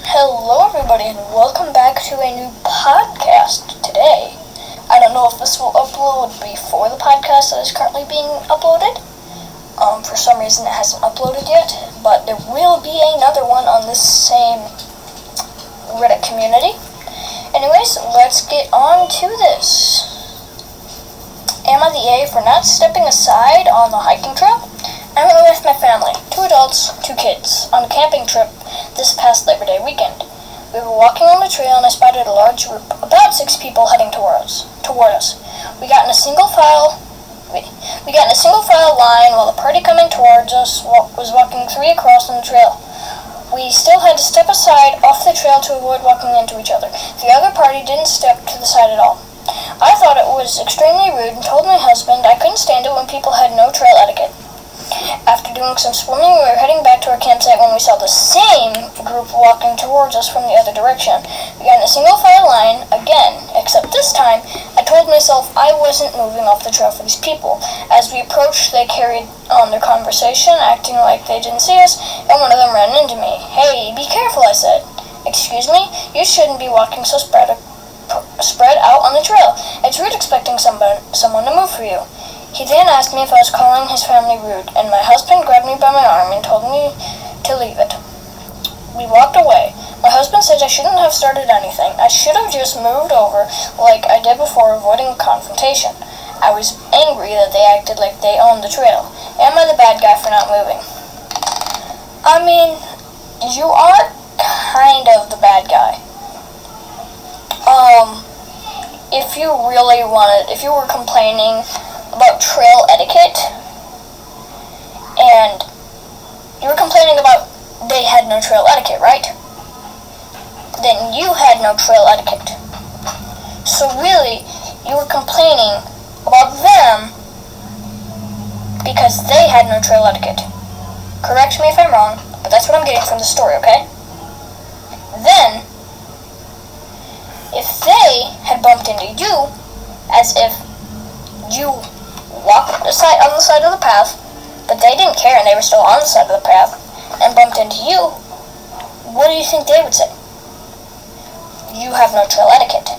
Hello everybody and welcome back to a new podcast today. I don't know if this will upload before the podcast that is currently being uploaded. For some reason it hasn't uploaded yet, but there will be another one on this same Reddit community. Anyways, let's get on to this. AmITheA for not stepping aside on the hiking trail. I went with my family, 2 adults, 2 kids, on a camping trip this past Labor Day weekend. We were walking on the trail and I spotted a large group, about 6 people, heading toward us. We got in a single file line while the party coming towards us was walking 3 across on the trail. We still had to step aside off the trail to avoid walking into each other. The other party didn't step to the side at all. I thought it was extremely rude and told my husband I couldn't stand it when people had no trail etiquette. After doing some swimming, we were heading back to our campsite when we saw the same group walking towards us from the other direction. We got in a single file line again, except this time, I told myself I wasn't moving off the trail for these people. As we approached, they carried on their conversation, acting like they didn't see us, and one of them ran into me. "Hey, be careful," I said. "Excuse me? You shouldn't be walking so spread out on the trail. It's rude expecting someone to move for you." He then asked me if I was calling his family rude, and my husband grabbed me by my arm and told me to leave it. We walked away. My husband said I shouldn't have started anything. I should have just moved over like I did before, avoiding confrontation. I was angry that they acted like they owned the trail. Am I the bad guy for not moving? I mean, you are kind of the bad guy. If you were complaining about trail etiquette, and you were complaining about they had no trail etiquette, right? Then you had no trail etiquette. So really, you were complaining about them because they had no trail etiquette. Correct me if I'm wrong, but that's what I'm getting from the story, okay? Then, if they had bumped into you, as if you walked on the side of the path, but they didn't care and they were still on the side of the path, and bumped into you, what do you think they would say? You have no trail etiquette.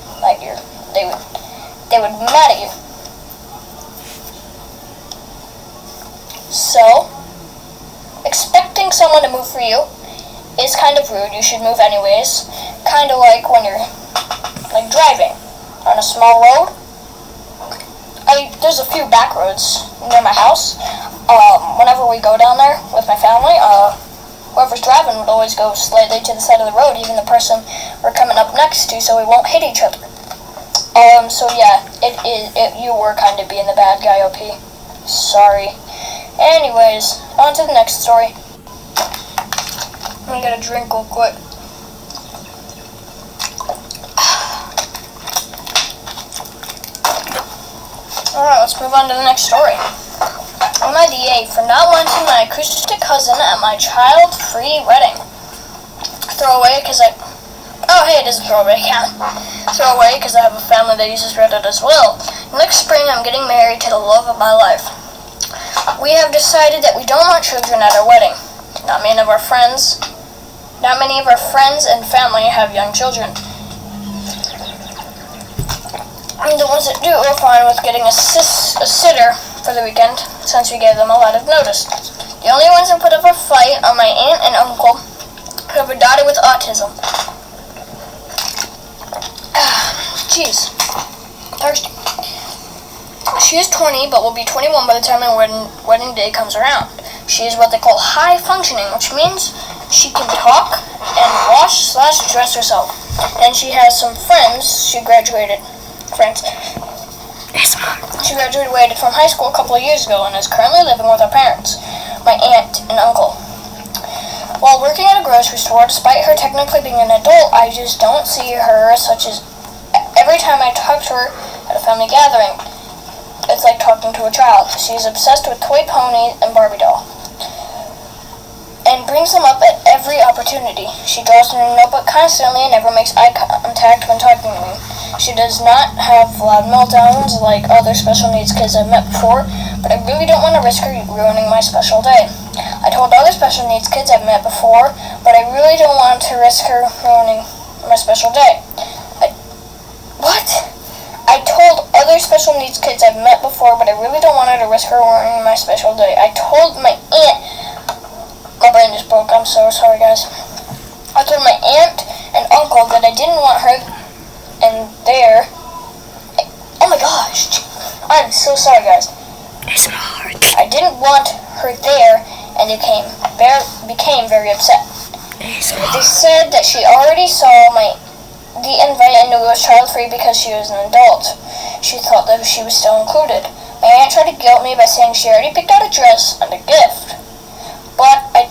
They would be mad at you. So, expecting someone to move for you is kind of rude. You should move anyways. Kind of like when you're driving on a small road. There's a few back roads near my house. Whenever we go down there with my family, whoever's driving would always go slightly to the side of the road, even the person we're coming up next to, so we won't hit each other. So yeah, you were kind of being the bad guy, OP. Sorry. Anyways, on to the next story. Let me get a drink real quick. Alright, let's move on to the next story. AmITheA for not wanting my acoustic cousin at my child-free wedding. Throwaway because it is a throwaway account. Throwaway because I have a family that uses Reddit as well. Next spring, I'm getting married to the love of my life. We have decided that we don't want children at our wedding. Not many of our friends and family have young children. And the ones that do are fine with getting a sitter for the weekend, since we gave them a lot of notice. The only ones that put up a fight are my aunt and uncle, who have a daughter with autism. Jeez. Thirsty. She is 20, but will be 21 by the time my wedding day comes around. She is what they call high functioning, which means she can talk and wash/dress herself. And she has some friends. She graduated from high school a couple of years ago and is currently living with her parents, my aunt and uncle. While working at a grocery store, despite her technically being an adult, I just don't see her such as every time I talk to her at a family gathering, it's like talking to a child. She is obsessed with toy ponies and Barbie doll, and brings them up at every opportunity. She draws in her notebook constantly and never makes eye contact when talking to me. She does not have loud meltdowns like other special needs kids I've met before, but I really don't want to risk her ruining my special day. I I told other special needs kids I've met before, but I really don't want to risk her ruining my special day. What? I told other special needs kids I've met before, but I really don't want her to risk her ruining my special day. I told my aunt... My brain just broke. I'm so sorry, guys. I told my aunt and uncle that I didn't want her in there. Oh my gosh. I'm so sorry, guys. It's not hard. I didn't want her there, and they became very upset. They said that she already saw the invite and knew it was child-free because she was an adult. She thought that she was still included. My aunt tried to guilt me by saying she already picked out a dress and a gift. But I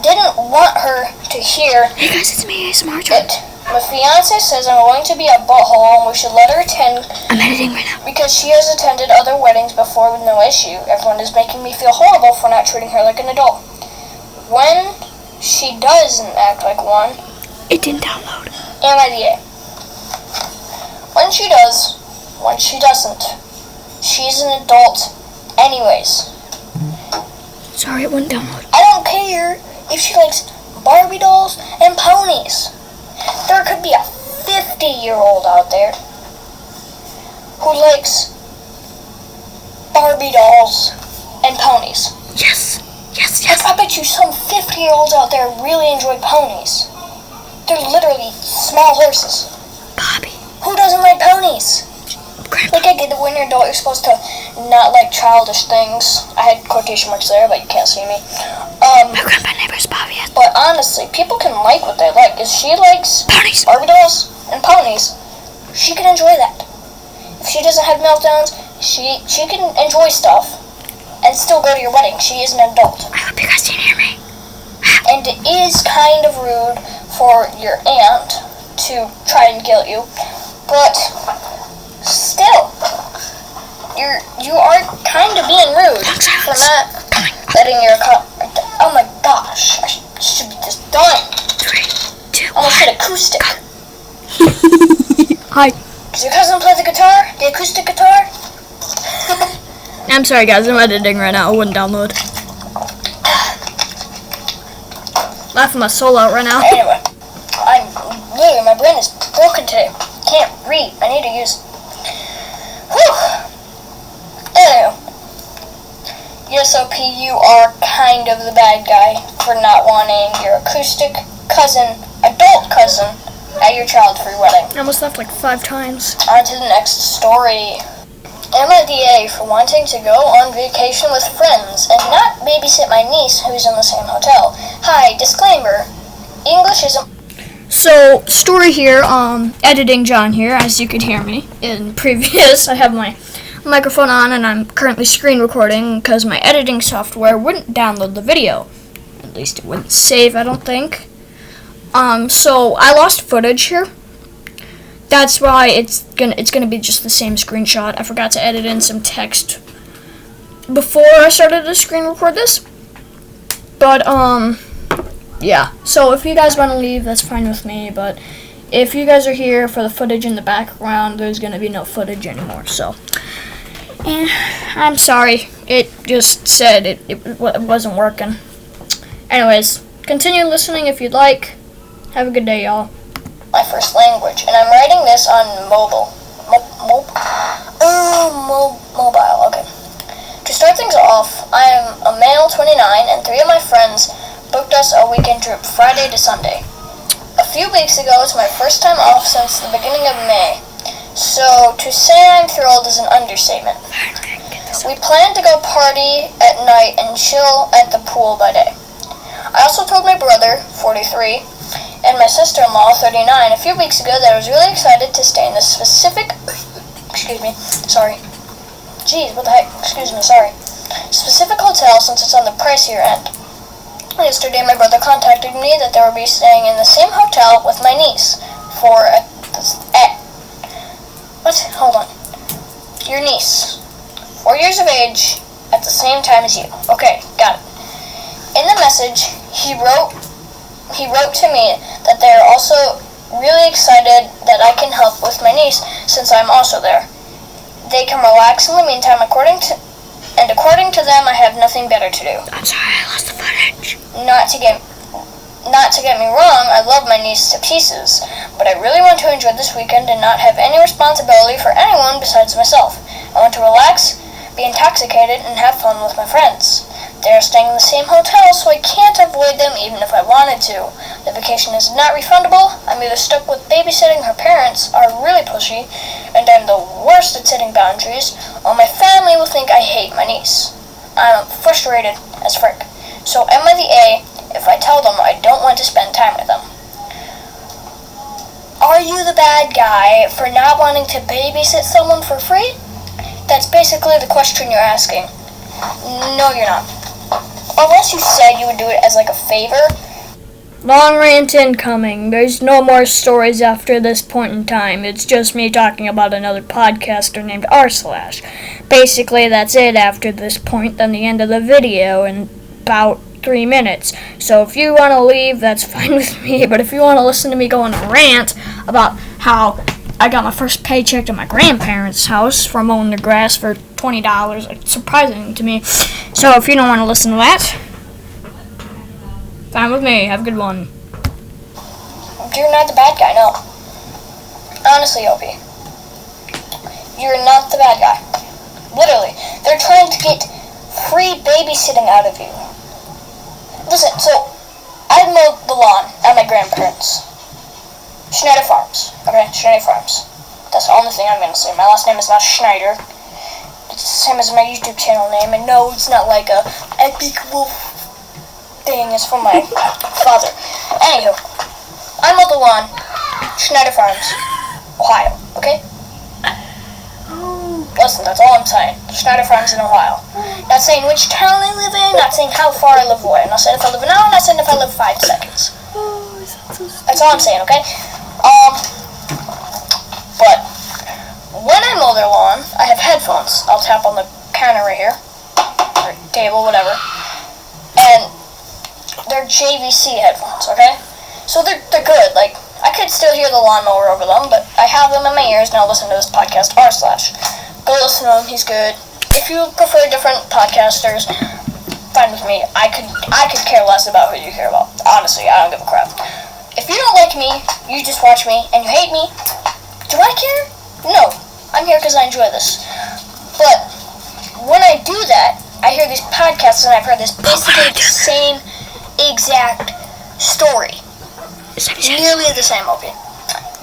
didn't want her to hear Hey guys, it's me, ASMR John. it. My fiance says I'm going to be a butthole and we should let her attend. I'm editing right now. Because she has attended other weddings before with no issue. Everyone is making me feel horrible for not treating her like an adult. When she doesn't act like one, It didn't download. AmITheA. When she does, when she doesn't, she's an adult anyways. Sorry, it wouldn't download. I don't care if she likes Barbie dolls and ponies. There could be a 50-year-old out there who likes Barbie dolls and ponies. Yes. I bet you some 50-year-olds out there really enjoy ponies. They're literally small horses. Bobby. Who doesn't like ponies? Grandpa. Like I get that when you're an adult, you're supposed to not like childish things. I had quotation marks there, but you can't see me. My grandpa neighbor's Bobby. But honestly, people can like what they like. If she likes Ponies. Barbie dolls and ponies, she can enjoy that. If she doesn't have meltdowns, she can enjoy stuff and still go to your wedding. She is an adult. I hope you guys can hear me. And it is kind of rude for your aunt to try and guilt you, but still, you are kind of being rude for not letting your oh my gosh, I should be just done. 3, 2, Almost hit acoustic. Hi. Does your cousin play the guitar? The acoustic guitar? I'm sorry guys, I'm editing right now. It wouldn't download. Laughing my soul out right now. Anyway, my brain is broken today. Can't read. I need to use. Whew. Anyway, yes, OP, you are kind of the bad guy for not wanting your acoustic cousin, adult cousin, at your child-free wedding. I almost left like 5 times. On to the next story. AmITheA for wanting to go on vacation with friends and not babysit my niece who's in the same hotel. Hi, disclaimer. English isn't... So, story here, editing John here, as you could hear me in previous. I have my microphone on and I'm currently screen recording because my editing software wouldn't download the video. At least it wouldn't save, I don't think. So I lost footage here. That's why it's gonna be just the same screenshot. I forgot to edit in some text before I started to screen record this. But yeah. So if you guys want to leave, that's fine with me. But if you guys are here for the footage in the background, there's gonna be no footage anymore. So, and I'm sorry. It just said it wasn't working. Anyways, continue listening if you'd like. Have a good day, y'all. My first language, and I'm writing this on mobile. Mobile, okay. To start things off, I am a male 29, and 3 of my friends booked us a weekend trip Friday to Sunday. A few weeks ago, it's my first time off since the beginning of May, so to say I'm thrilled is an understatement. We plan to go party at night and chill at the pool by day. I also told my brother, 43, and my sister-in-law, 39, a few weeks ago that I was really excited to stay in this specific, specific hotel since it's on the pricier end. Yesterday, my brother contacted me that they would be staying in the same hotel with my niece your niece, 4 years of age, at the same time as you. Okay, got it. In the message, he wrote to me that they're also really excited that I can help with my niece since I'm also there. They can relax in the meantime, according to And according to them, I have nothing better to do. I'm sorry, I lost the footage. Not to get me wrong, I love my niece to pieces, but I really want to enjoy this weekend and not have any responsibility for anyone besides myself. I want to relax, be intoxicated, and have fun with my friends. They are staying in the same hotel, so I can't avoid them even if I wanted to. The vacation is not refundable. I'm either stuck with babysitting her parents, are really pushy, and I'm the worst at setting boundaries, or my family will think I hate my niece. I'm frustrated as frick. So AmITheA if I tell them I don't want to spend time with them. Are you the bad guy for not wanting to babysit someone for free? That's basically the question you're asking. No, you're not. Unless you said you would do it as like a favor. Long rant incoming. There's no more stories after this point in time. It's just me talking about another podcaster named r/. Basically, that's it after this point, then the end of the video in about 3 minutes. So if you want to leave, that's fine with me. But if you want to listen to me go on a rant about how I got my first paycheck at my grandparents' house for mowing the grass for $20, it's surprising to me. So if you don't want to listen to that, fine with me. Have a good one. You're not the bad guy, no. Honestly, Opie. You're not the bad guy. Literally. They're trying to get free babysitting out of you. Listen, so I mowed the lawn at my grandparents. Schneider Farms. Okay, Schneider Farms. That's the only thing I'm going to say. My last name is not Schneider. It's the same as my YouTube channel name. And no, it's not like a epic wolf thing. It's from my father. Anywho, I mowed the lawn, Schneider Farms, Ohio. Okay? Listen, that's all I'm saying. Schneider Farms in Ohio. Not saying which town I live in, not saying how far I live away. I'm not saying if I live an hour, not saying if I live 5 seconds. That's all I'm saying, okay? But when I mow their lawn, I have headphones. I'll tap on the counter right here, or table, whatever. And they're JVC headphones, okay? So they're good. Like, I could still hear the lawnmower over them, but I have them in my ears. Now listen to this podcast, r/. Go listen to him, he's good. If you prefer different podcasters, fine with me. I could care less about who you care about. Honestly, I don't give a crap. If you don't like me, you just watch me, and you hate me, do I care? No. I'm here because I enjoy this. But when I do that, I hear these podcasts, and I've heard this basically the same exact story. Nearly the same, Opie.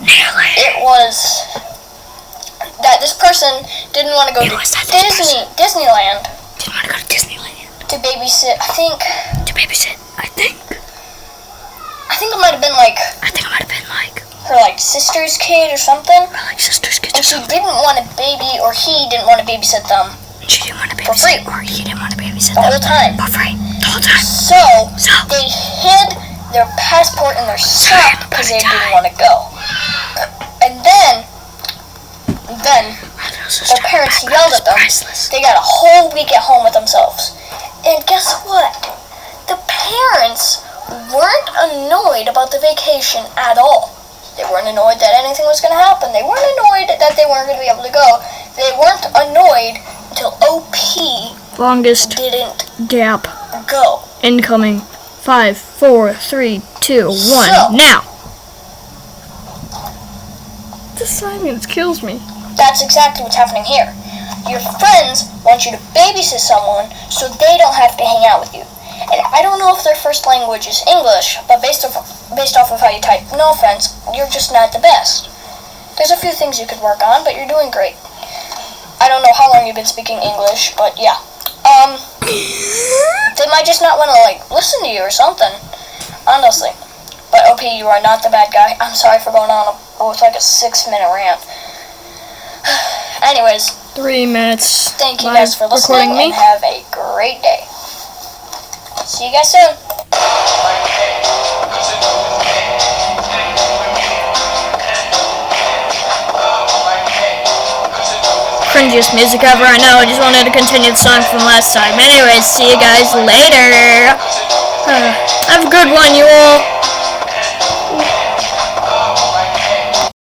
It was that this person didn't want to go to Disneyland. Didn't want to go to Disneyland. To babysit, I think. I think it might have been like her like sister's kid or something. sister's kid. And she didn't want to baby, or he didn't want to babysit them. She didn't want to for free. Or he didn't want to babysit the whole time. For free. The whole time. So they hid their passport in their sock because they didn't want to go. And then their parents yelled at them. They got a whole week at home with themselves. And guess what? The parents weren't annoyed about the vacation at all. They weren't annoyed that anything was going to happen. They weren't annoyed that they weren't going to be able to go. They weren't annoyed until OP longest didn't gap go. Incoming. 5, 4, 3, 2, 1. So, now. The silence kills me. That's exactly what's happening here. Your friends want you to babysit someone so they don't have to hang out with you. And I don't know if their first language is English, but based off of how you type, no offense, you're just not the best. There's a few things you could work on, but you're doing great. I don't know how long you've been speaking English, but yeah. They might just not want to, like, listen to you or something. Honestly. But, OP, you are not the bad guy. I'm sorry for going on with, like, a 6-minute rant. Anyways. 3 minutes. Thank you guys for listening, and have a great day. See you guys soon. Cringiest music ever, I know. I just wanted to continue the song from last time. Anyways, see you guys later. Have a good one, you all.